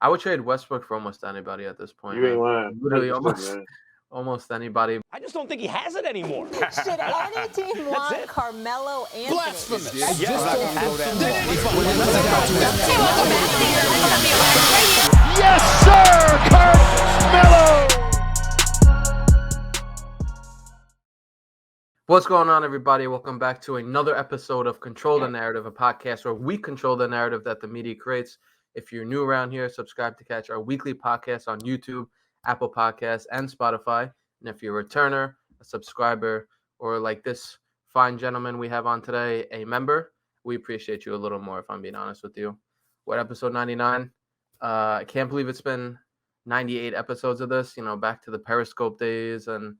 I would trade Westbrook for almost anybody at this point. You ain't lying. Literally 100%, almost anybody. I just don't think he has it anymore. Should any team want Carmelo Anthony? Blasphemous. That's Yes, just Yes, sir, Carmelo. What's going on, everybody? Welcome back to another episode of Control the Narrative, a podcast where we control the narrative that the media creates. If you're new around here, subscribe to catch our weekly podcast on YouTube, Apple Podcasts, and Spotify. And if you're a returner, a subscriber, or like this fine gentleman we have on today, a member, we appreciate you a little more, if I'm being honest with you. We're at episode 99. I can't believe it's been 98 episodes of this, back to the Periscope days and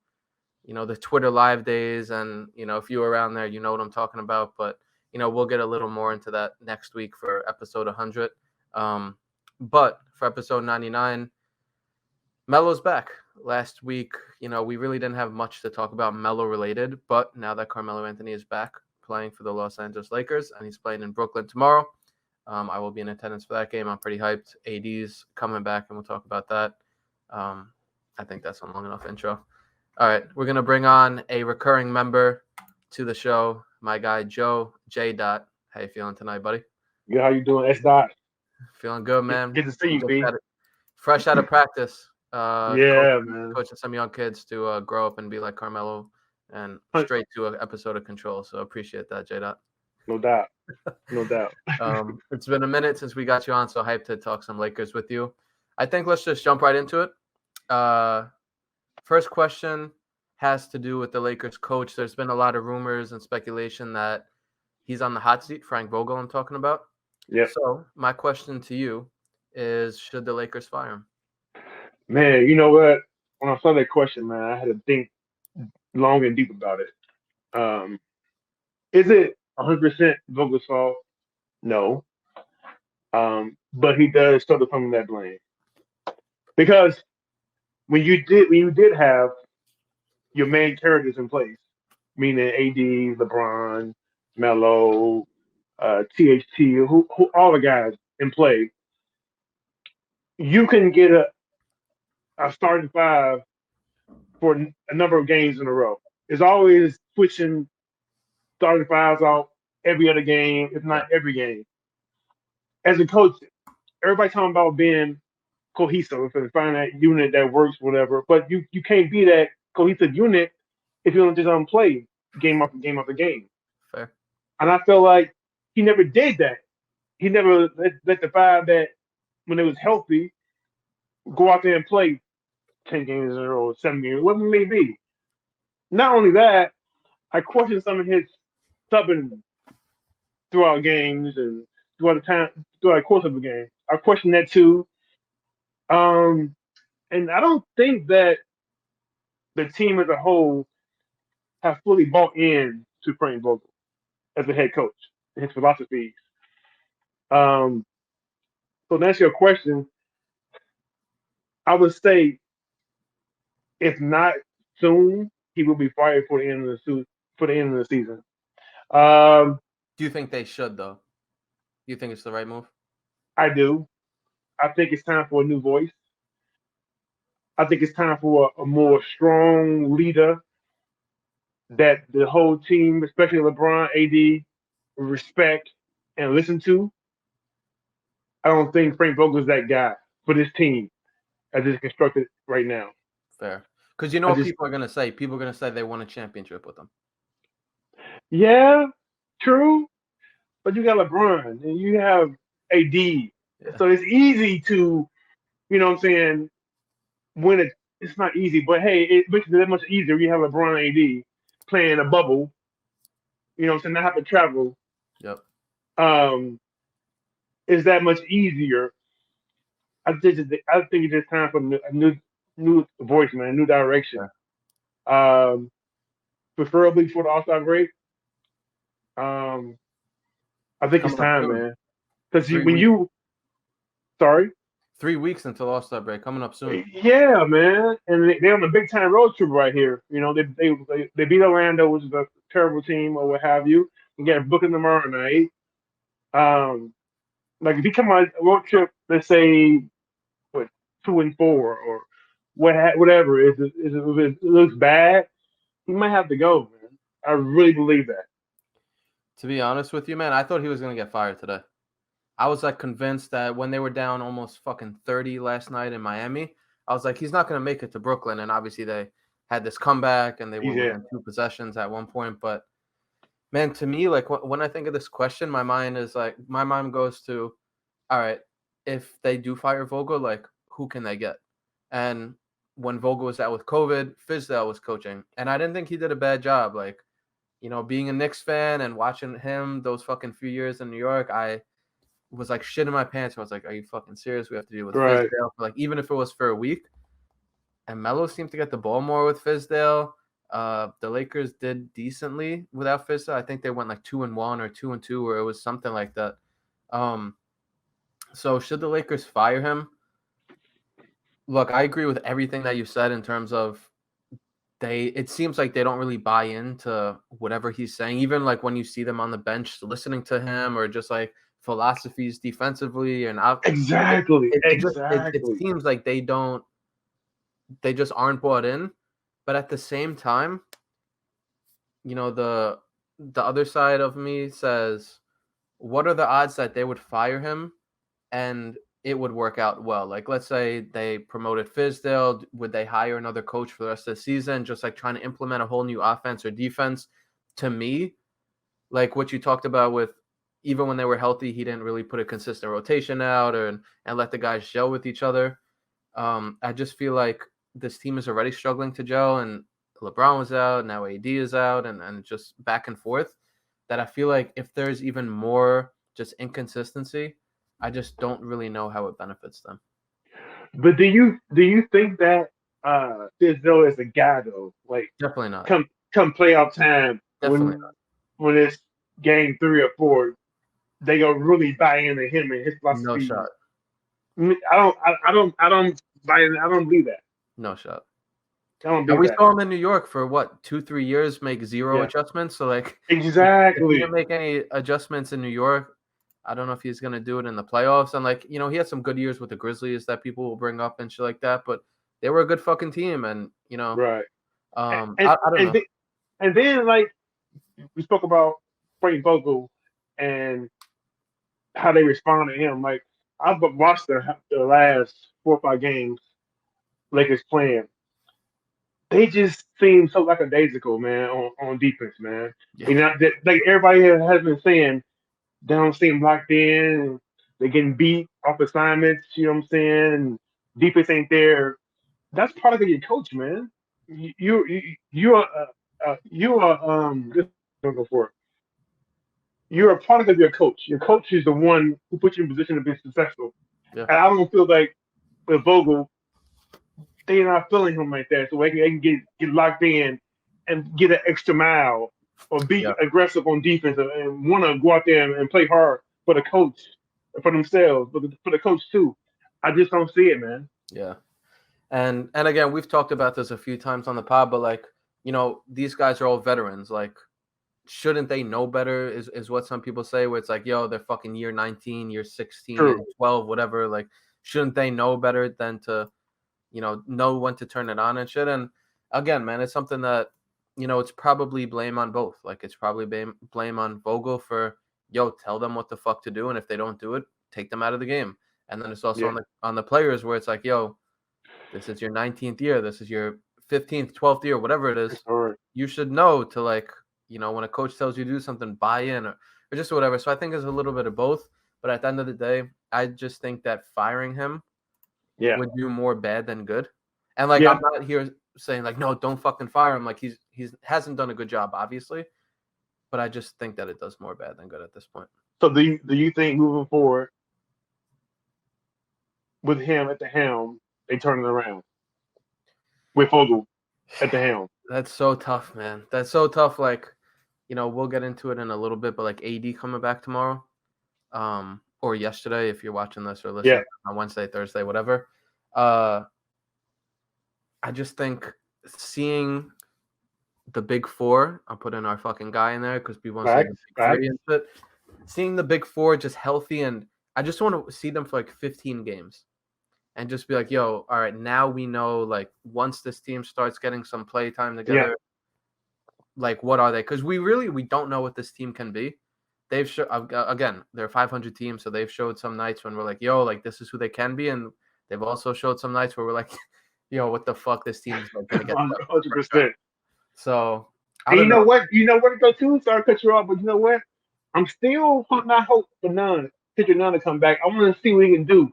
the Twitter live days. And, if you were around there, you know what I'm talking about. But, we'll get a little more into that next week for episode 100. But for episode 99, Melo's back. Last week, we really didn't have much to talk about Melo related. But now that Carmelo Anthony is back playing for the Los Angeles Lakers and he's playing in Brooklyn tomorrow, I will be in attendance for that game. I'm pretty hyped. AD's coming back, and we'll talk about that. I think that's a long enough intro. All right, we're going to bring on a recurring member to the show, my guy, Joe J. Dot. How you feeling tonight, buddy? Good. How you doing, S. Dot? Feeling good, man. Good to see you, B. Fresh out of practice. Man. Coaching some young kids to grow up and be like Carmelo and straight to an episode of Control. So appreciate that, J. Dot. No doubt. No doubt. It's been a minute since we got you on, so hyped to talk some Lakers with you. I think let's just jump right into it. First question has to do with the Lakers coach. There's been a lot of rumors and speculation that he's on the hot seat, Frank Vogel I'm talking about. Yeah. So my question to you is, should the Lakers fire him? Man, you know what? When I saw that question, man, I had to think long and deep about it. Is it 100% Vogel's fault? No. But he does sort of come that blame. Because when you did have your main characters in place, meaning AD, LeBron, Melo, THT, who all the guys in play, you can get a starting five for a number of games in a row. It's always switching starting fives out every other game, if not every game. As a coach, everybody talking about being cohesive and find that unit that works, whatever. But you can't be that cohesive unit if you don't just play game after game after game. Fair. And I feel like he never did that. He never let the five that, when it was healthy, go out there and play 10 games in a row, 7 games, whatever it may be. Not only that, I question some of his subbing throughout games and throughout the course of the game. I question that too. And I don't think that the team as a whole have fully bought in to Frank Vogel as a head coach and his philosophies. So to answer your question, I would say if not soon, he will be fired for the end of the season. Do you think they should, though? Do you think it's the right move? I do. I think it's time for a new voice. I think it's time for a more strong leader that the whole team, especially LeBron, AD, respect and listen to. I don't think Frank Vogel is that guy for this team as it's constructed right now. Fair. Because what people are going to say? People are going to say they won a championship with them. Yeah, true. But you got LeBron and you have AD. Yeah. So it's easy to, win it. It's not easy, but hey, it makes it that much easier. You have LeBron and AD playing a bubble, not have to travel. Yep. It's that much easier. I think it's just time for a new voice, man, a new direction. Yeah. Preferably for the All-Star break. I think it's time, man. Because sorry? 3 weeks until All-Star break, coming up soon. Yeah, man. And they're on a big-time road trip right here. They beat Orlando, which is a terrible team or what have you. We got Brooklyn tomorrow night. If you come on a road trip, let's say 2-4 or whatever. If it looks bad, he might have to go, man. I really believe that. To be honest with you, man, I thought he was going to get fired today. I was like convinced that when they were down almost fucking 30 last night in Miami, I was like, he's not going to make it to Brooklyn. And obviously they had this comeback and they were within 2 possessions at one point. But man, to me, like when I think of this question, my mind goes to, all right, if they do fire Vogel, like who can they get? And when Vogel was out with COVID, Fizdale was coaching. And I didn't think he did a bad job. Like, you know, being a Knicks fan and watching him those fucking few years in New York, I was like shit in my pants. I was like, are you fucking serious? We have to deal with Fizdale. Like, even if it was for a week. And Melo seemed to get the ball more with Fizdale. The Lakers did decently without Fizdale. I think they went like 2-1 or 2-2, or it was something like that. So should the Lakers fire him? Look, I agree with everything that you said in terms of it seems like they don't really buy into whatever he's saying. Even like when you see them on the bench listening to him, or just like philosophies defensively and out. Exactly. It seems like they just aren't bought in. But at the same time, you know, the other side of me says, what are the odds that they would fire him and it would work out well? Like, let's say they promoted Fizdale. Would they hire another coach for the rest of the season, just like trying to implement a whole new offense or defense? To me, like what you talked about with, even when they were healthy, he didn't really put a consistent rotation out and let the guys gel with each other. I just feel like this team is already struggling to gel, and LeBron was out, now AD is out, and just back and forth, that I feel like if there's even more just inconsistency, I just don't really know how it benefits them. But do you think that Fizdale is a guy though? Like, definitely not. Come playoff time, Definitely not. When it's game 3 or 4, they gonna really buy into him and his philosophy. No shot. I don't buy in. I don't believe that. No shot. And we saw him in New York for what, 2-3 years, make zero adjustments. So like, exactly, if he didn't make any adjustments in New York, I don't know if he's gonna do it in the playoffs. And like, you know, he had some good years with the Grizzlies that people will bring up and shit like that, but they were a good fucking team. And you know, right. I don't know. And then like we spoke about Frank Vogel and how they respond to him. Like, I've watched the last 4 or 5 games Lakers playing. They just seem so lackadaisical, man, on defense, man. Yeah. You know, like everybody has been saying, they don't seem locked in. They're getting beat off assignments. You know what I'm saying? Defense ain't there. That's part of your coach, man. You're a product of your coach. Your coach is the one who puts you in position to be successful. Yeah. And I don't feel like with Vogel, they're not feeling him like that, so they can get locked in and get an extra mile or be aggressive on defense and want to go out there and play hard for the coach, for themselves, but for the coach too. I just don't see it, man. Yeah. And again, we've talked about this a few times on the pod, but like, you know, these guys are all veterans. Like, shouldn't they know better is what some people say, where it's like, yo, they're fucking year 19, year 16, True. 12, whatever. Like, shouldn't they know better than to, you know when to turn it on and shit? And again, man, it's something that, you know, it's probably blame on both. Like, it's probably blame on Vogel for, yo, tell them what the fuck to do. And if they don't do it, take them out of the game. And then it's also on the players, where it's like, yo, this is your 19th year. This is your 15th, 12th year, whatever it is. Right. You should know to, like, you know, when a coach tells you to do something, buy in or just whatever. So I think there's a little bit of both. But at the end of the day, I just think that firing him would do more bad than good. And like, I'm not here saying like, no, don't fucking fire him. Like, he's hasn't done a good job, obviously. But I just think that it does more bad than good at this point. So do you think moving forward with him at the helm, they turn it around with Vogel at the helm? That's so tough, man. That's so tough. Like, you know, we'll get into it in a little bit, but like AD coming back tomorrow, or yesterday if you're watching this or listening on Wednesday, Thursday, whatever. I just think seeing the big four, I'll put in our fucking guy in there because people want to say the big three and shit. Seeing the big four just healthy, and I just want to see them for like 15 games. and just be like, yo, all right, now we know, like, once this team starts getting some play time together, like, what are they? Because we don't know what this team can be. They've again, they're a 500 team, so they've showed some nights when we're like, yo, like, this is who they can be, and they've also showed some nights where we're like, yo, what the fuck, this team is like, gonna get 100%. So I And don't you know know. what? You know where to go to? Sorry to cut you off, but you know what? I'm still putting my hope for Picture None to come back. I want to see what he can do.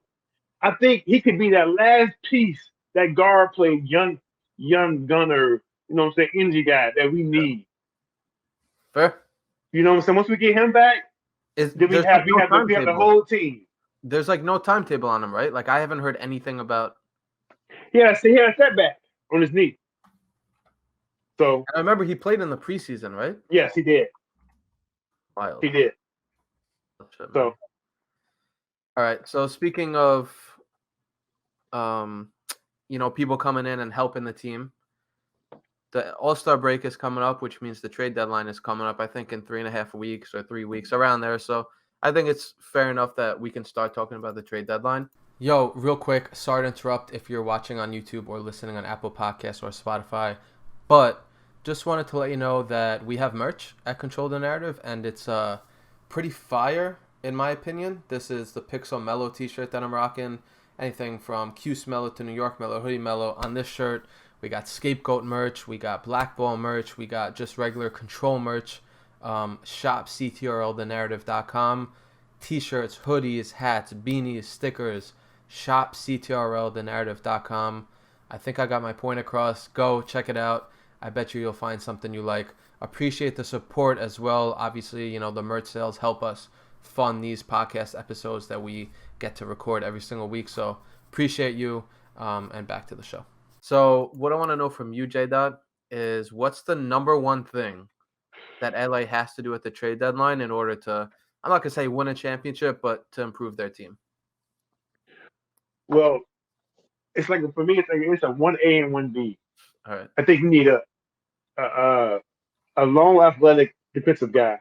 I think he could be that last piece, that guard play, young gunner, you know what I'm saying, energy guy that we need. Fair. You know what I'm saying? Once we get him back, then we There's have like no we have the timetable. whole team. There's like no timetable on him, right? Like, I haven't heard anything about. Yeah, so he had a setback on his knee. So I remember he played in the preseason, right? yes, he did. Wild. He did. Shit, So man. All right. So speaking of, people coming in and helping the team, the All-Star break is coming up, which means the trade deadline is coming up, I think, in 3.5 weeks or 3 weeks, around there. So I think it's fair enough that we can start talking about the trade deadline. Yo, real quick, sorry to interrupt if you're watching on YouTube or listening on Apple Podcasts or Spotify, but just wanted to let you know that we have merch at Control the Narrative, and it's pretty fire, in my opinion. This is the Pixel Melo t-shirt that I'm rocking. Anything from Cuse Melo to New York Melo, Hoodie Melo. On this shirt, we got Scapegoat merch, we got Blackball merch, we got just regular Control merch. Shop CTRL the Narrative.com. T-shirts, hoodies, hats, beanies, stickers. Shop CTRL the Narrative.com. I think I got my point across. Go check it out. I bet you'll find something you like. Appreciate the support as well. Obviously, the merch sales help us fund these podcast episodes that we get to record every single week. So appreciate you. And back to the show. So what I want to know from you, J-Dot, is what's the number one thing that LA has to do at the trade deadline in order to, I'm not going to say win a championship, but to improve their team? well, it's like for me, it's a 1A and 1B. All right. I think we need a long, athletic defensive guy,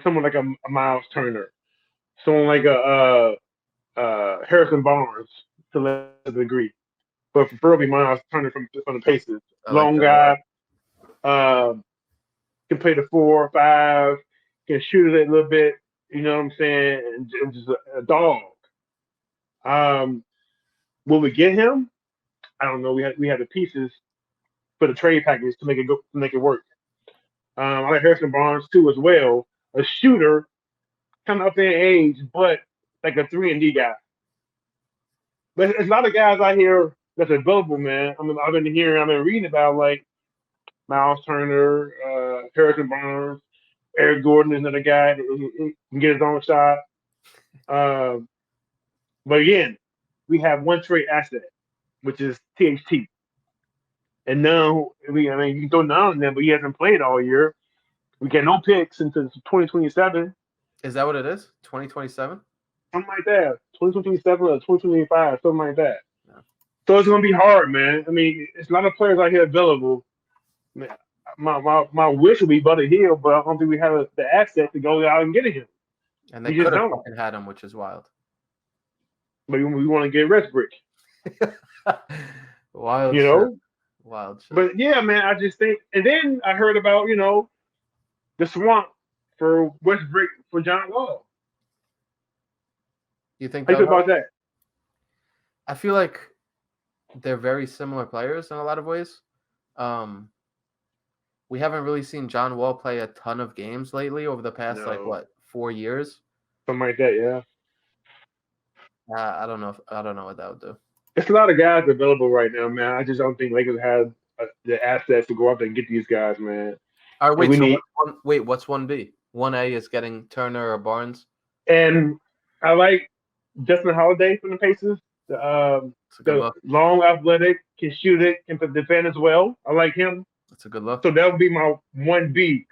someone like a Miles Turner, someone like a Harrison Barnes to a lesser degree, but preferably Miles Turner from the Pacers. Long guy, can play the 4 or 5, can shoot it a little bit. You know what I'm saying? And just a dog. Will we get him? I don't know. We have the pieces for the trade package to make it work. I like Harrison Barnes too as well. A shooter, kind of up there in age, but like a 3-and-D guy. But there's a lot of guys out here that's available, man. I've been reading about like Miles Turner, Harrison Barnes, Eric Gordon is another guy that can get his own shot. But again, we have one trade asset, which is THT. And now, you can throw none on them, but he hasn't played all year. We get no picks until 2027. Is that what it is? 2027? Something like that. 2027 or 2025, something like that. Yeah. So it's going to be hard, man. It's a lot of players out here available. Man, my wish would be Buddy Hill, but I don't think we have the asset to go out and get him. And they could have fucking had him, which is wild. But we want to get Westbrook. Wild you know? Shit. Wild shit. But yeah, man, I just think, and then I heard about, the swamp for Westbrook for John Wall. You think How you feel about that? I feel like they're very similar players in a lot of ways. We haven't really seen John Wall play a ton of games lately over the past 4 years. Something like that, yeah. I don't know what that would do. It's a lot of guys available right now, man. I just don't think Lakers have the assets to go out there and get these guys, man. All right, what's 1B? 1A is getting Turner or Barnes. And I like Justin Holiday from the Pacers. The long, athletic, can shoot it, can defend as well. I like him. That's a good look. So that would be my 1B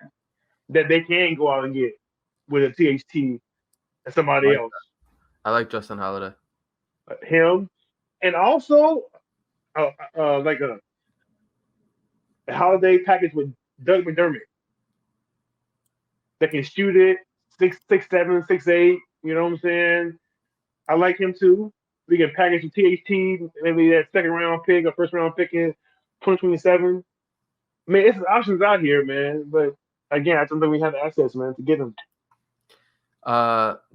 that they can go out and get with a THT and somebody else. I like Justin Holiday. Him. And also, like a Holiday package with Doug McDermott that can shoot it 6'7", 6'8". You know what I'm saying? I like him too. We can package some THT, maybe that second round pick or first round pick in 2027. I mean, it's options out here, man. But again, I don't think we have the assets, man, to get them.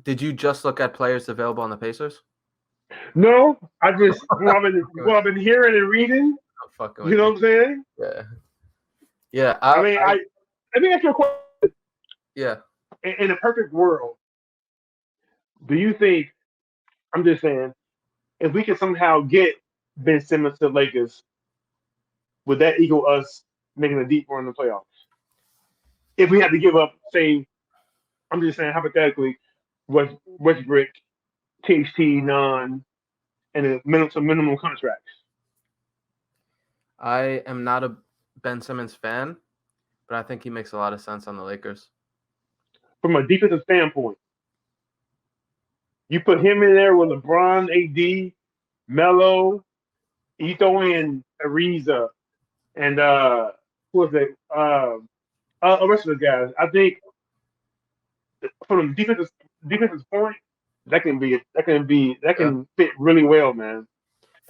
Did you just look at players available on the Pacers? No, I just what I've been hearing and reading. I'm fucking You with know what I'm saying? Yeah. Yeah. I mean, let me ask you a question. Yeah. In a perfect world, do you think? I'm just saying, if we can somehow get Ben Simmons to the Lakers, would that equal us making a deep run in the playoffs? If we had to give up, say, I'm just saying hypothetically, Westbrook, THT, none, and some minimum contracts. I am not a Ben Simmons fan, but I think he makes a lot of sense on the Lakers. From a defensive standpoint, you put him in there with LeBron, AD, Melo, you throw in Ariza, and who was it? The rest of the guys. I think from a defensive point, that can fit really well, man.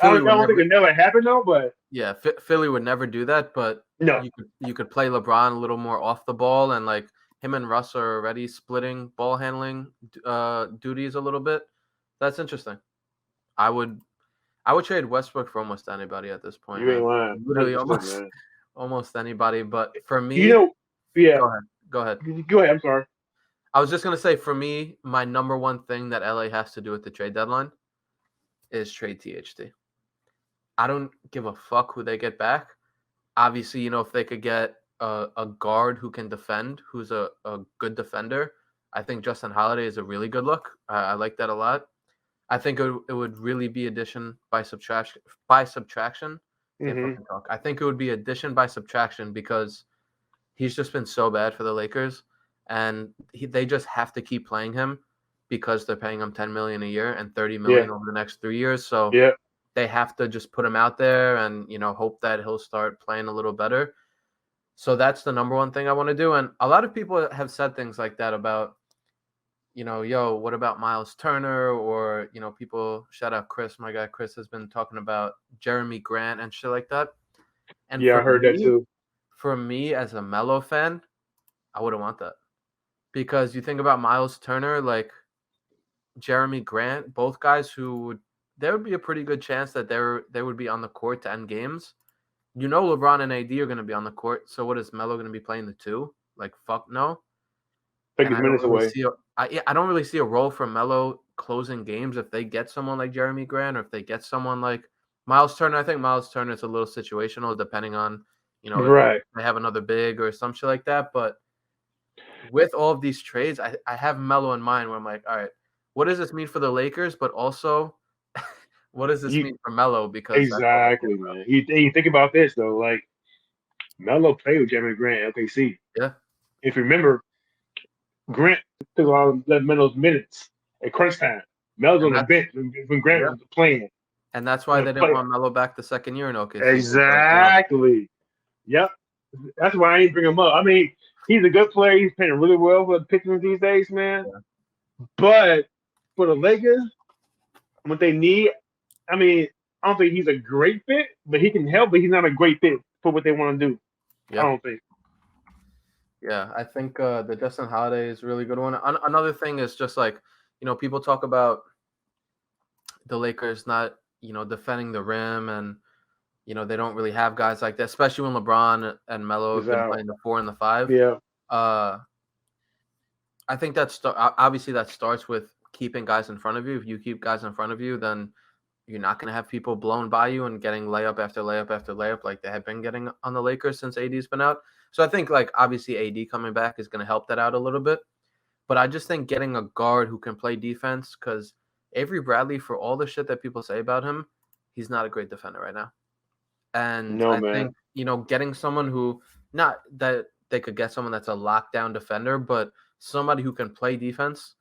I don't think it never happened though, but yeah, Philly would never do that. But no, you could play LeBron a little more off the ball, and like him and Russ are already splitting ball handling duties a little bit. That's interesting. I would trade Westbrook for almost anybody at this point. You ain't lying. Literally almost anybody. But for me, yeah. Go ahead. Go ahead. I'm sorry. I was just gonna say, for me, my number one thing that LA has to do at the trade deadline is trade THT. I don't give a fuck who they get back. Obviously, if they could get a guard who can defend, who's a good defender, I think Justin Holiday is a really good look. I like that a lot. I think it would really be addition by subtraction. Mm-hmm. I think it would be addition by subtraction because he's just been so bad for the Lakers, and they just have to keep playing him because they're paying him $10 million a year and $30 million over the next 3 years. So they have to just put him out there and hope that he'll start playing a little better. So that's the number one thing I want to do. And a lot of people have said things like that about, what about Miles Turner? Or, people, shout out Chris, my guy Chris has been talking about Jeremy Grant and shit like that. And I heard that too. For me as a Melo fan, I wouldn't want that. Because you think about Miles Turner, like Jeremy Grant, both guys there would be a pretty good chance that they would be on the court to end games. LeBron and AD are going to be on the court. So what is Melo going to be playing the two? Like, fuck no. Take his minutes away. I don't really see a role for Melo closing games if they get someone like Jeremy Grant or if they get someone like Miles Turner. I think Miles Turner is a little situational depending on, right. if they have another big or some shit like that. But with all of these trades, I have Melo in mind where I'm like, all right, what does this mean for the Lakers? But also, what does this mean for Melo? Because exactly, man. You think about this though, like Melo played with Jeremy Grant at OKC. Yeah. If you remember, Grant took a lot of Melo's minutes at crunch time. Melo's on the bench when Grant was playing. And that's why they didn't want Melo back the second year in OKC. Exactly. Yep. That's why I ain't bring him up. I mean, he's a good player. He's playing really well for the Pistons these days, man. Yeah. But for the Lakers, what they need, I mean, I don't think he's a great fit, but he can help, but he's not a great fit for what they want to do. Yeah. I don't think. Yeah, I think the Justin Holiday is a really good one. Another thing is just like, people talk about the Lakers not, defending the rim and, they don't really have guys like that, especially when LeBron and Melo have been playing the 4 and the 5. Yeah. I think obviously that starts with keeping guys in front of you. If you keep guys in front of you, then you're not going to have people blown by you and getting layup after layup after layup like they have been getting on the Lakers since AD's been out. So I think, like, obviously AD coming back is going to help that out a little bit. But I just think getting a guard who can play defense, because Avery Bradley, for all the shit that people say about him, he's not a great defender right now. And I think, getting someone who, not that they could get someone that's a lockdown defender, but somebody who can play defense,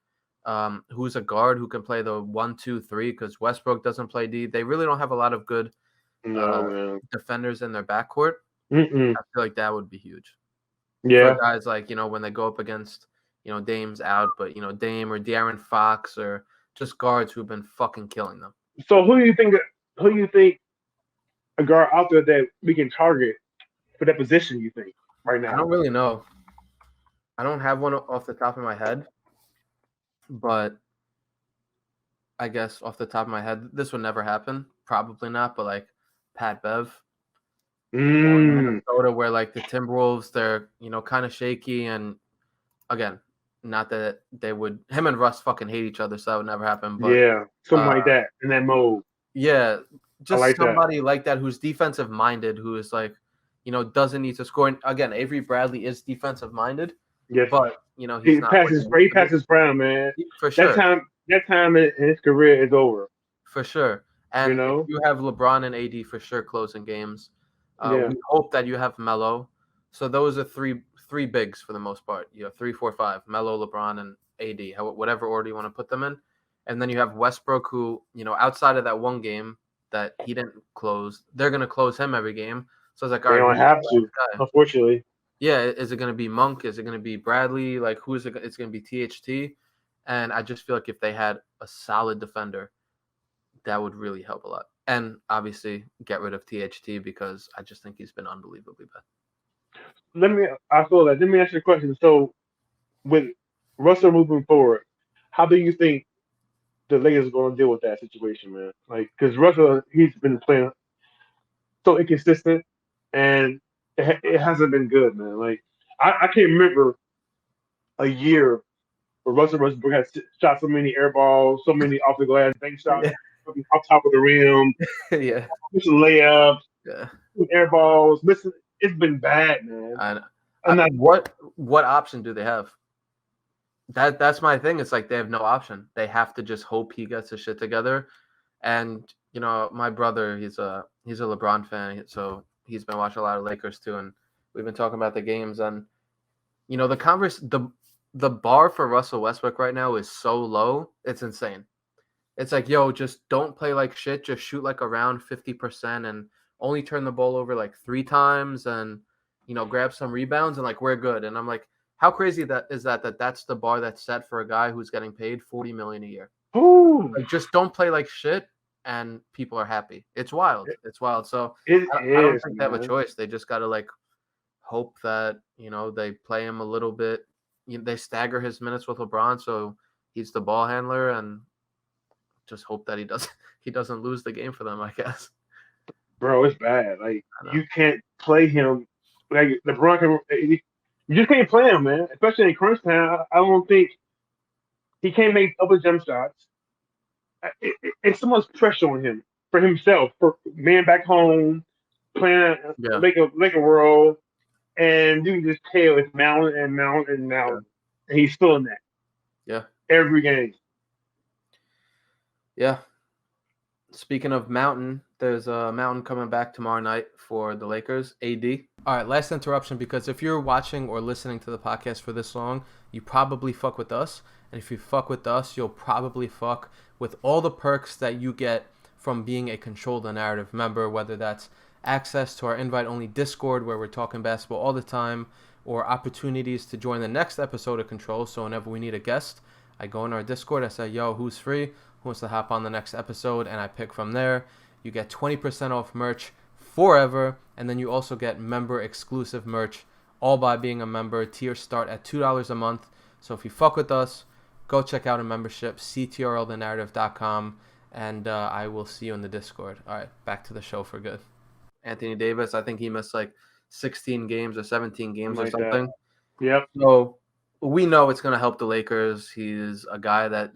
who's a guard who can play the 1, 2, 3, because Westbrook doesn't play D. They really don't have a lot of good defenders in their backcourt. Mm-mm. I feel like that would be huge. Yeah. For guys like, when they go up against, Dame's out, but, Dame or De'Aaron Fox or just guards who've been fucking killing them. So who do you think a guard out there that we can target for that position? You think right I now? don't really know. I don't have one off the top of my head, but I guess off the top of my head, this would never happen. Probably not, but like Pat Bev or Minnesota, where like the Timberwolves, they're kind of shaky, and again, not that they would. Him and Russ fucking hate each other, so that would never happen. But Yeah, something like that in that mode. yeah, I just like that. somebody like that who's defensive minded, who is like, doesn't need to score. And again, Avery Bradley is defensive minded, Yes, but he's he not. passes Brown, man. For sure. That time in his career is over. For sure. And if you have LeBron and AD for sure closing games, Yeah. we hope that you have Melo. So those are three bigs for the most part. You have 3, 4, 5, Melo, LeBron, and AD, whatever order you want to put them in. And then you have Westbrook, who, outside of that one game that he didn't close, they're going to close him every game. So it's like, all They right, don't have to, unfortunately. Yeah, is it going to be Monk? Is it going to be Bradley? Like, who is it? It's going to be THT. And I just feel like if they had a solid defender, that would really help a lot. And obviously get rid of THT because I just think he's been unbelievably bad. I feel that. Let me ask you a question. So with Russell moving forward, how do you think the Lakers are going to deal with that situation, man? Like, because Russell, he's been playing so inconsistent, and it hasn't been good, man. Like, I can't remember a year where Russell Westbrook has shot so many air balls, so many off the glass bank shots, off top of the rim, Yeah. missing layups, Yeah. air balls, missing. It's been bad, man. What option do they have? That's my thing. It's like they have no option. They have to just hope he gets his shit together. And my brother, he's a LeBron fan, so he's been watching a lot of Lakers too. And we've been talking about the games, and the bar for Russell Westbrook right now is so low, it's insane. It's like, yo, just don't play like shit. Just shoot like around 50% and only turn the ball over like 3 times, and grab some rebounds, and like we're good. And I'm like, how crazy that's the bar that's set for a guy who's getting paid $40 million a year. Like, just don't play like shit, and people are happy. It's wild. It's wild. So I don't think they have a choice. They just got to like hope that they play him a little bit. They stagger his minutes with LeBron, so he's the ball handler, and just hope that he doesn't lose the game for them, I guess. Bro, it's bad. Like, you can't play him. Like, LeBron you just can't play him, man. Especially in crunch time. I don't think he can't make upper jump shots. It's so much pressure on him for himself, for man back home, playing Laker world, and you can just tell it's mounting and mounting and mounting, and he's still in that. Yeah. Every game. Yeah. Speaking of mountain, there's a mountain coming back tomorrow night for the Lakers, AD. All right, last interruption, because if you're watching or listening to the podcast for this long, you probably fuck with us. And if you fuck with us, you'll probably fuck with all the perks that you get from being a Control the Narrative member, whether that's access to our invite-only Discord where we're talking basketball all the time, or opportunities to join the next episode of Control. So whenever we need a guest, I go in our Discord, I say, yo, who's free? Who wants to hop on the next episode? And I pick from there. You get 20% off merch forever, and then you also get member-exclusive merch, all by being a member. Tiers start at $2 a month. So if you fuck with us, go check out a membership, CTRLthenarrative.com, and I will see you in the Discord. All right, back to the show for good. Anthony Davis, I think he missed like 16 games or 17 games or something. Yep. So we know it's going to help the Lakers. He's a guy that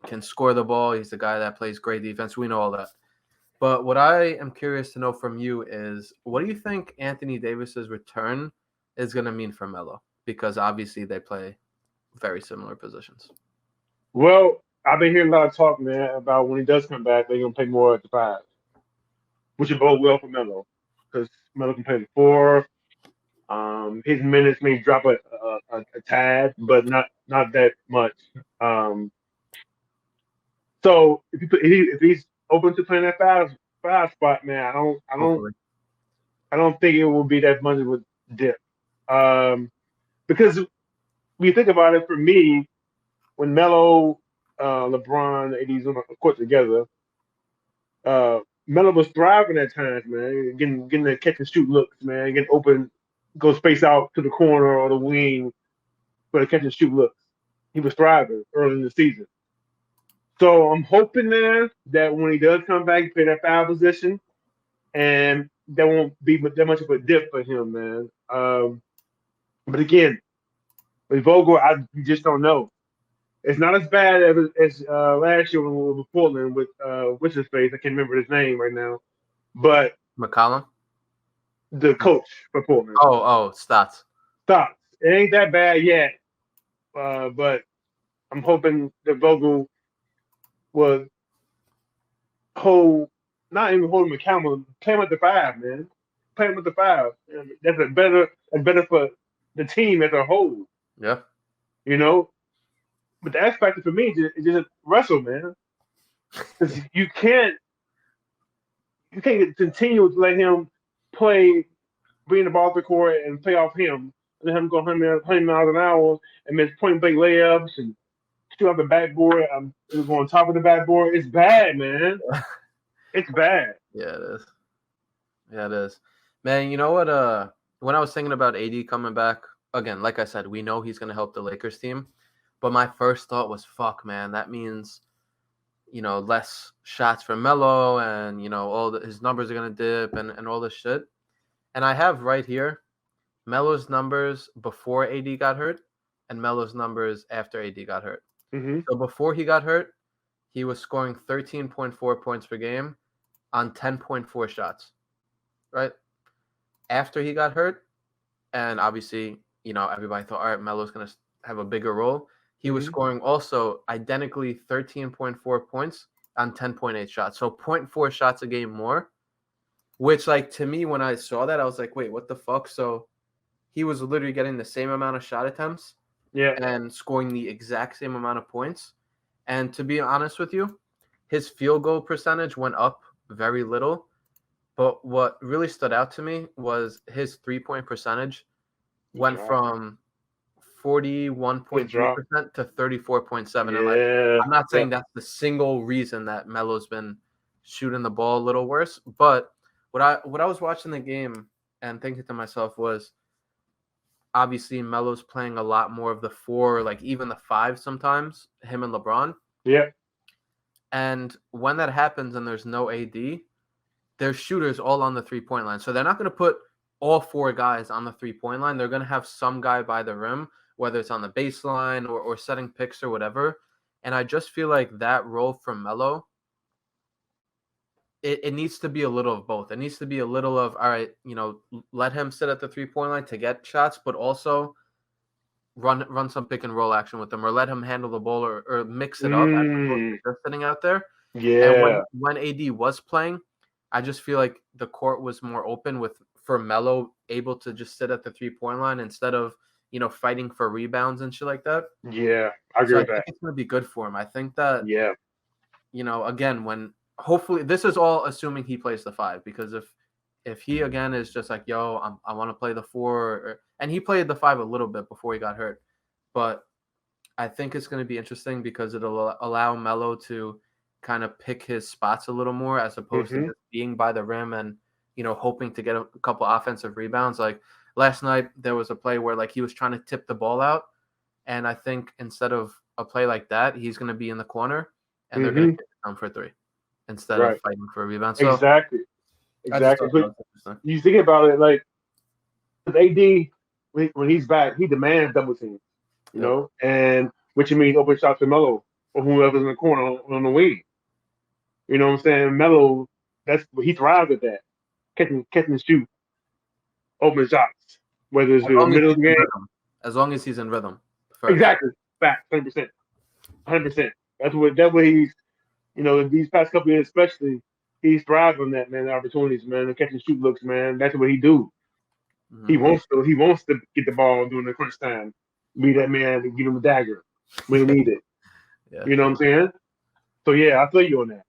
can score the ball. He's a guy that plays great defense. We know all that. But what I am curious to know from you is, what do you think Anthony Davis's return is going to mean for Melo? Because obviously they play very similar positions. Well, I've been hearing a lot of talk, man, about when he does come back, they're going to play more at the 5, which will bode well for Melo, because Melo can play the 4. His minutes may drop a tad, but not that much. So if he's open to playing that 5 spot, man, I don't think it will be that much of a dip. Because when you think about it, for me, when Melo, LeBron, AD's on the court together, Melo was thriving at times, man. Getting the catch and shoot looks, man. Getting open, go space out to the corner or the wing for the catch and shoot looks. He was thriving early in the season. So I'm hoping, man, that when he does come back, he play that foul position, and that won't be that much of a dip for him, man. But again, with Vogel, you just don't know. It's not as bad as last year when we were with Portland with what's his face? I can't remember his name right now. But McCollum? the coach for Portland. Oh, Stotts. Stop. It ain't that bad yet. But I'm hoping that Vogel will not even hold him accountable, play him at the 5, man. Play him at the 5. That's better for the team as a whole. Yeah. You know? But the X factor for me is just wrestle, man. Because you can't continue to let him play, bring the ball to the court and play off him. Let him go 100 miles an hour and miss point blank layups and shoot off the backboard. It was on top of the backboard. It's bad, man. It's bad. Yeah, it is. Yeah, it is. Man, you know what? When I was thinking about AD coming back, again, like I said, we know he's going to help the Lakers team. But my first thought was, fuck, man, that means, less shots for Melo and, his numbers are going to dip and all this shit. And I have right here Melo's numbers before AD got hurt and Melo's numbers after AD got hurt. Mm-hmm. So before he got hurt, he was scoring 13.4 points per game on 10.4 shots, right? After he got hurt, and obviously, everybody thought, all right, Melo's going to have a bigger role. He was scoring also identically 13.4 points on 10.8 shots. So 0.4 shots a game more, which, like, to me, when I saw that, I was like, wait, what the fuck? So he was literally getting the same amount of shot attempts and scoring the exact same amount of points. And to be honest with you, his field goal percentage went up very little. But what really stood out to me was his three-point percentage went from 41.3% to 34.7%. And I'm not saying that's the single reason that Melo's been shooting the ball a little worse, but what I was watching the game and thinking to myself was, obviously Melo's playing a lot more of the 4, like even the 5 sometimes, him and LeBron. Yeah. And when that happens and there's no AD, there's shooters all on the 3-point line. So they're not going to put all 4 guys on the 3-point line. They're going to have some guy by the rim, whether it's on the baseline or setting picks or whatever. And I just feel like that role from Melo, it needs to be a little of both. It needs to be a little of, all right, let him sit at the 3-point line to get shots, but also run some pick and roll action with him, or let him handle the ball or mix it up as opposed to just sitting out there. Yeah. And when AD was playing, I just feel like the court was more open for Melo able to just sit at the 3-point line instead of, fighting for rebounds and shit like that. Yeah, I agree with that. I think it's going to be good for him. I think that, again, hopefully this is all assuming he plays the 5, because if he again is just like, yo, I want to play the 4, and he played the 5 a little bit before he got hurt, but I think it's going to be interesting because it'll allow Melo to kind of pick his spots a little more as opposed to just being by the rim and, hoping to get a couple offensive rebounds. Like last night, there was a play where like he was trying to tip the ball out. And I think instead of a play like that, he's going to be in the corner and they're going to get down for 3 instead of fighting for a rebound. So exactly. But you think about it, like AD, when he's back, he demands double teams, you know, and which means open shots to Melo or whoever's in the corner on the wing. You know what I'm saying? Melo, he thrives at that. Catching and shoot, open shots, whether it's in the middle of the game. As long as he's in rhythm. First. Exactly. Fact, 100%. 100%. That's what he's, these past couple years especially, he's thrived on that, man, the opportunities, man, the catch and shoot looks, man. That's what he do. Mm-hmm. He wants to get the ball during the crunch time. Be that man to give him a dagger when he need it. You know what I'm saying? So yeah, I feel you on that.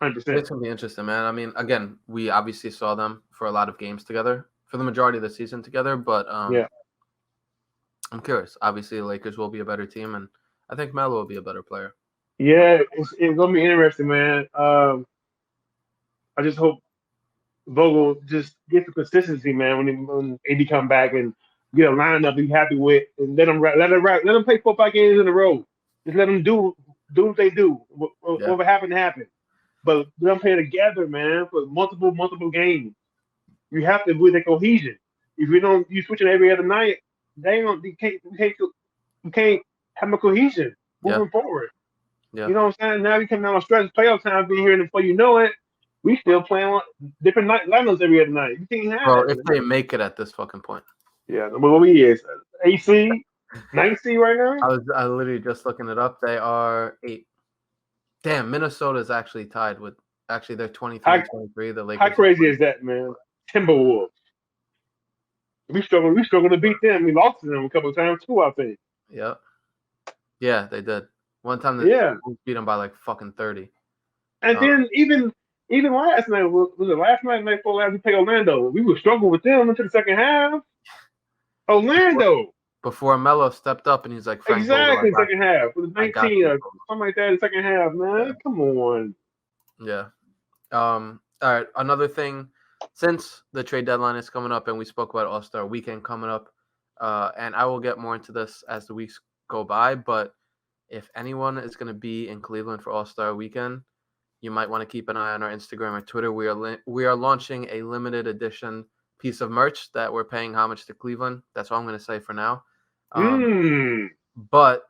100%. It's gonna be interesting, man. I mean, again, we obviously saw them for a lot of games together, for the majority of the season together. But I'm curious. Obviously, the Lakers will be a better team, and I think Melo will be a better player. Yeah, it's gonna be interesting, man. I just hope Vogel just get the consistency, man. When AD come back and get a lineup he's happy with, and let them play 4 or 5 games in a row. Just let them do what they do. Yeah. What happened happened. But let them play together, man, for multiple games. You have to with the cohesion. If you don't, you switching every other night. They don't. You can't have a cohesion Yeah. moving forward. Yeah. You know what I'm saying? Now we come down on stretch playoff time, being here, and before you know it, we still playing on different lineups every other night. You can't have Bro, that. if they make it at this fucking point. Yeah, what we is AC, 9C right now. I literally just looking it up. They are 8. Damn, Minnesota is actually tied with. Actually, they're 23-23. The Lakers. How crazy is that, man? Timberwolves. We struggle to beat them. We lost to them a couple of times too, I think. Yep. Yeah, they did. One time they beat them by like fucking 30. And then even last night, was it last night, night before last, we played Orlando. We were struggling with them until the second half. Orlando. Before Melo stepped up and he's like, Frank Exactly, Vogel, second half. It was 19 or something like that in the second half, man. Yeah. Come on. Yeah. All right. Another thing, since the trade deadline is coming up and we spoke about All-Star Weekend coming up, and I will get more into this as the weeks go by, but if anyone is going to be in Cleveland for All-Star Weekend, you might want to keep an eye on our Instagram or Twitter. We are launching a limited edition piece of merch that we're paying homage to Cleveland. That's all I'm going to say for now. But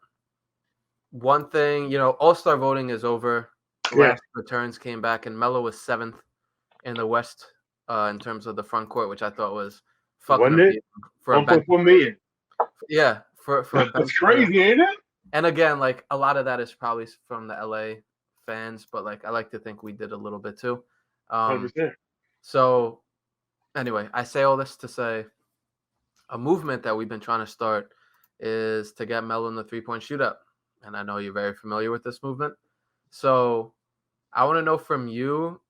one thing, All-Star voting is over. The last returns came back, and Melo was 7th in the West in terms of the front court, which I thought was fucking amazing for 1.4 million. Yeah, for a That's crazy, ain't it? And again, like a lot of that is probably from the LA fans, but like I like to think we did a little bit too. 100%. So anyway, I say all this to say a movement that we've been trying to start is to get Melo in the 3-point shootout. And I know you're very familiar with this movement. So I want to know from you,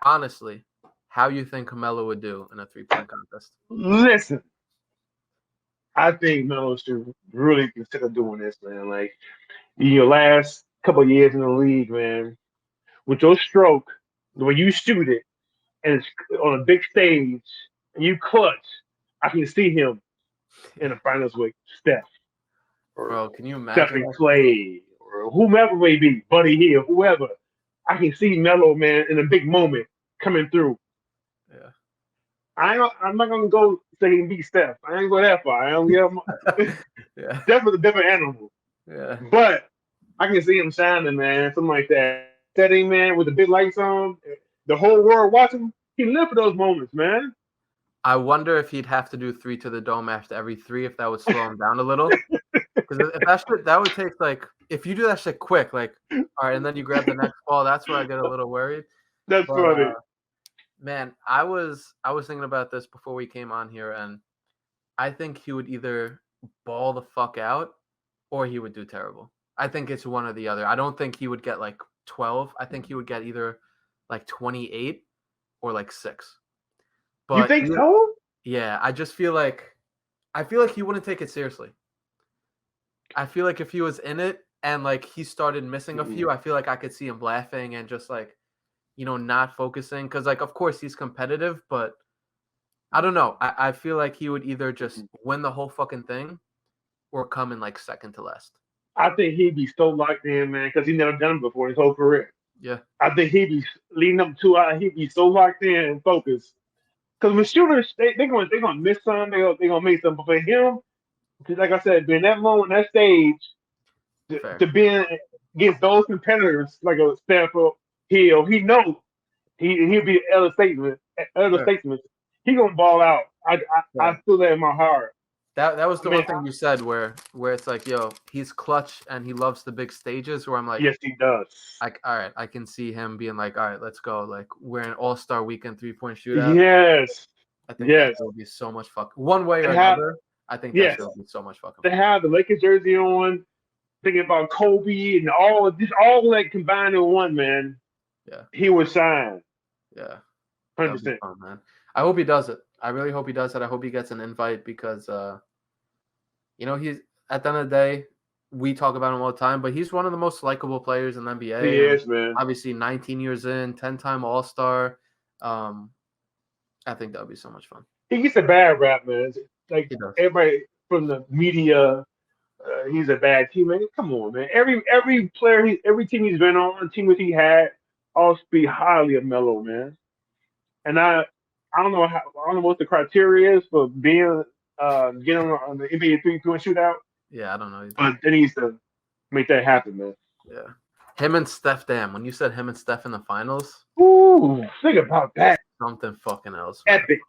honestly, how you think Melo would do in a 3-point contest. Listen, I think Melo should really consider doing this, man. Like, in your last couple of years in the league, man, with your stroke, the way you shoot it, and it's on a big stage, and you clutch, I can see him in the finals with Steph. Bro, can you imagine? Stephen Clay, or whomever may be, Buddy Hill, whoever. I can see Melo, man, in a big moment coming through. Yeah. I'm not gonna go say he can beat Steph. I ain't go that far. I don't give him. Yeah. Steph is a different animal. Yeah. But I can see him shining, man. Something like that. Setting, man, with the big lights on, the whole world watching. He lived for those moments, man. I wonder if he'd have to do 3 to the dome after every 3, if that would slow him down a little. Because if that would take like, if you do that shit quick, like, all right, and then you grab the next ball, that's where I get a little worried. That's funny. Man, I was thinking about this before we came on here, and I think he would either ball the fuck out or he would do terrible. I think it's one or the other. I don't think he would get like 12. I think he would get either like 28 or like 6. But you think so? Yeah, I feel like he wouldn't take it seriously. I feel like if he was in it and like he started missing a few, I feel like I could see him laughing and just like, not focusing. Because like, of course he's competitive, but I don't know. I feel like he would either just win the whole fucking thing or come in like second to last. I think he'd be so locked in, man, because he's never done it before in his whole career. Yeah. I think he'd be leading up to it. He'd be so locked in and focused. Because with shooters, they're gonna miss some. They're gonna make some. But for him, like I said, being that moment, that stage, to be against those competitors like a Stanford Hill, he knows he'll be elder statesman. He gonna ball out. I feel that in my heart. That was the one thing you said where it's like, yo, he's clutch and he loves the big stages. Where I'm like, yes, he does. Like, all right, I can see him being like, all right, let's go. Like, we're an All-Star Weekend 3-point shootout. Yes. I think that will be so much fucking one way or another. I think that will be so much fucking. To have the Lakers jersey on, thinking about Kobe and all that combined in one, man. Yeah, he would shine. Yeah, 100%, man. I hope he does it. I really hope he does it. I hope he gets an invite because, he's at the end of the day, we talk about him all the time, but he's one of the most likable players in the NBA. He is, man. Obviously, 19 years in, 10-time All-Star. I think that would be so much fun. He gets a bad rap, man. Like He does. everybody from the media, he's a bad teammate. Come on, man. Every player, every team he's been on, teammates he had, all speak highly of Melo, man. And I don't know what the criteria is for being getting on the NBA 3-point shootout. Yeah, I don't know either. But they needs to make that happen, man. Yeah. Him and Steph, damn. When you said him and Steph in the finals, Ooh, think about that. something fucking else. Man. Epic.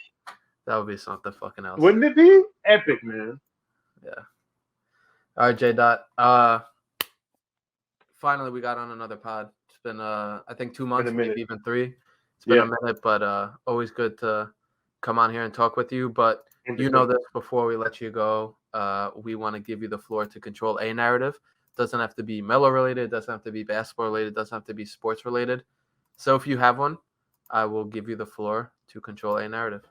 That would be something fucking else. Wouldn't it be? Epic, man. Yeah. All right, J. Dot. Finally, we got on another pod. It's been, I think, 2 months, maybe even 3. It's been a minute, but always good to come on here and talk with you. But you know this, before we let you go, we want to give you the floor to control a narrative. Doesn't have to be Melo related. Doesn't have to be basketball related. Doesn't have to be sports related. So if you have one, I will give you the floor to control a narrative.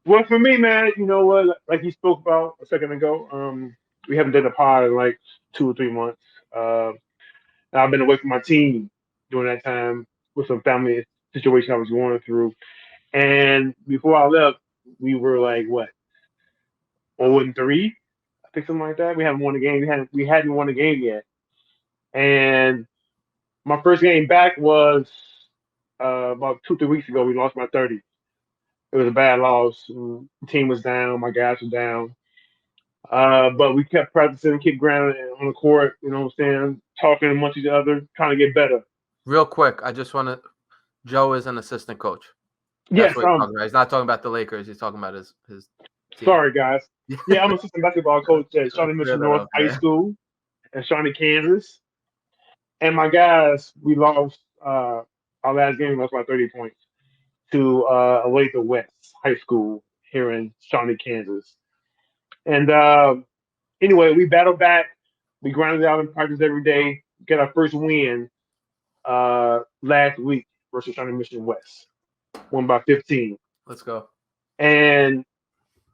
Well, for me, man, you know what? Like you spoke about a second ago, we haven't done a pod in like 2 or 3 months. I've been away from my team during that time with some family situation I was going through. And before I left, we were like, what? 0-3? I think something like that. We haven't won a game. We hadn't won a game yet. And my first game back was about 2-3 weeks ago. We lost by 30. It was a bad loss. The team was down. My guys were down. But we kept practicing, kept grounding on the court, you know what I'm saying? Talking amongst each other, trying to get better. Real quick, I just want to – Joe is an assistant coach. Yes. What he's talking about. He's not talking about the Lakers. He's talking about his team. Sorry, guys. Yeah, I'm an assistant basketball coach at Shawnee Mission North High School in Shawnee, Kansas. And my guys, we lost our last game, we lost by 30 points to Olathe West High School here in Shawnee, Kansas. And anyway, we battled back. We grinded out in practice every day. Get our first win last week versus Shawnee Mission West. Won by 15. Let's go. And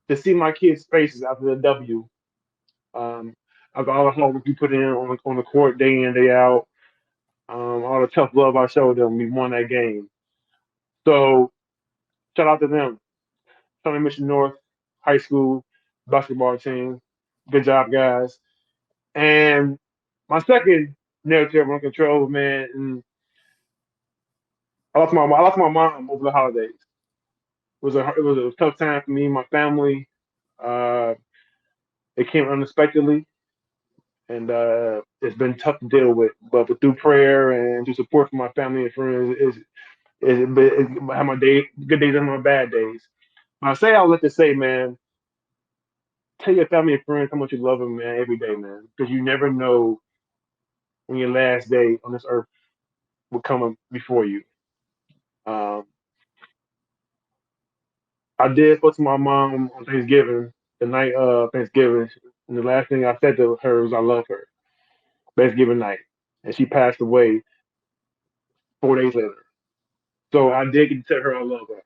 to see my kids' faces after the W, after all the hard work we put in on the court day in, day out, all the tough love I showed them, we won that game. So shout out to them. Shawnee Mission North High School basketball team. Good job, guys. And my second narrative on control, man, and I lost my mom over the holidays. It was a tough time for me and my family. It came unexpectedly, and it's been tough to deal with. But through prayer and through support from my family and friends, I have my good days and my bad days. When I say, I'll let this say, man, tell your family and friends how much you love them, man, every day, man, because you never know when your last day on this earth will come before you. I did spoke to my mom on Thanksgiving, the night of Thanksgiving, and the last thing I said to her was I love her. Thanksgiving night, and she passed away 4 days later. So I did get to tell her I love her.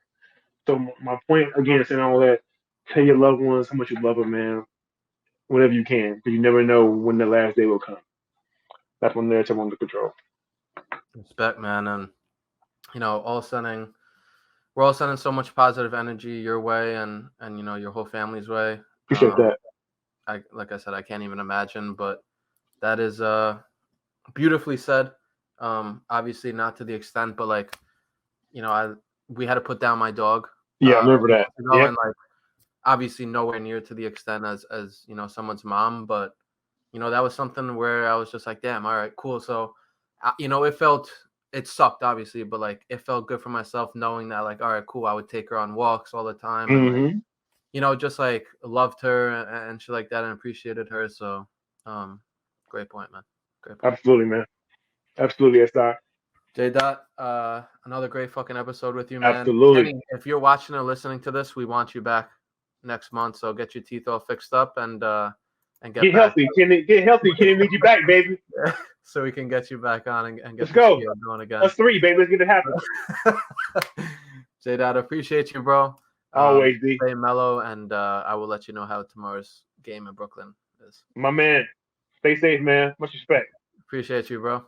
So my point again, saying all that, tell your loved ones how much you love them, man, whenever you can, because you never know when the last day will come. That's one narrative under control. Respect, man, and we're all sending so much positive energy your way, and your whole family's way. Appreciate that. Like I said, I can't even imagine, but that is beautifully said. Obviously, not to the extent, but we had to put down my dog. Yeah, I remember that. And obviously nowhere near to the extent as someone's mom, but that was something where I was just like, damn, all right, cool. So it sucked obviously, but it felt good for myself knowing that all right, cool, I would take her on walks all the time, and just loved her and shit like that, and appreciated her. So great point, man. Great point. Absolutely, man. Absolutely, S.I. J. Dot, another great fucking episode with you, man. Absolutely. Kenny, if you're watching or listening to this, we want you back next month. So get your teeth all fixed up and get healthy. Get healthy. Kenny, need you back, baby. So we can get you back on and get Let's go. Going again. Us 3, baby. Let's get it happen. J. Dot, appreciate you, bro. Always, D. Stay mellow, and I will let you know how tomorrow's game in Brooklyn is. My man. Stay safe, man. Much respect. Appreciate you, bro.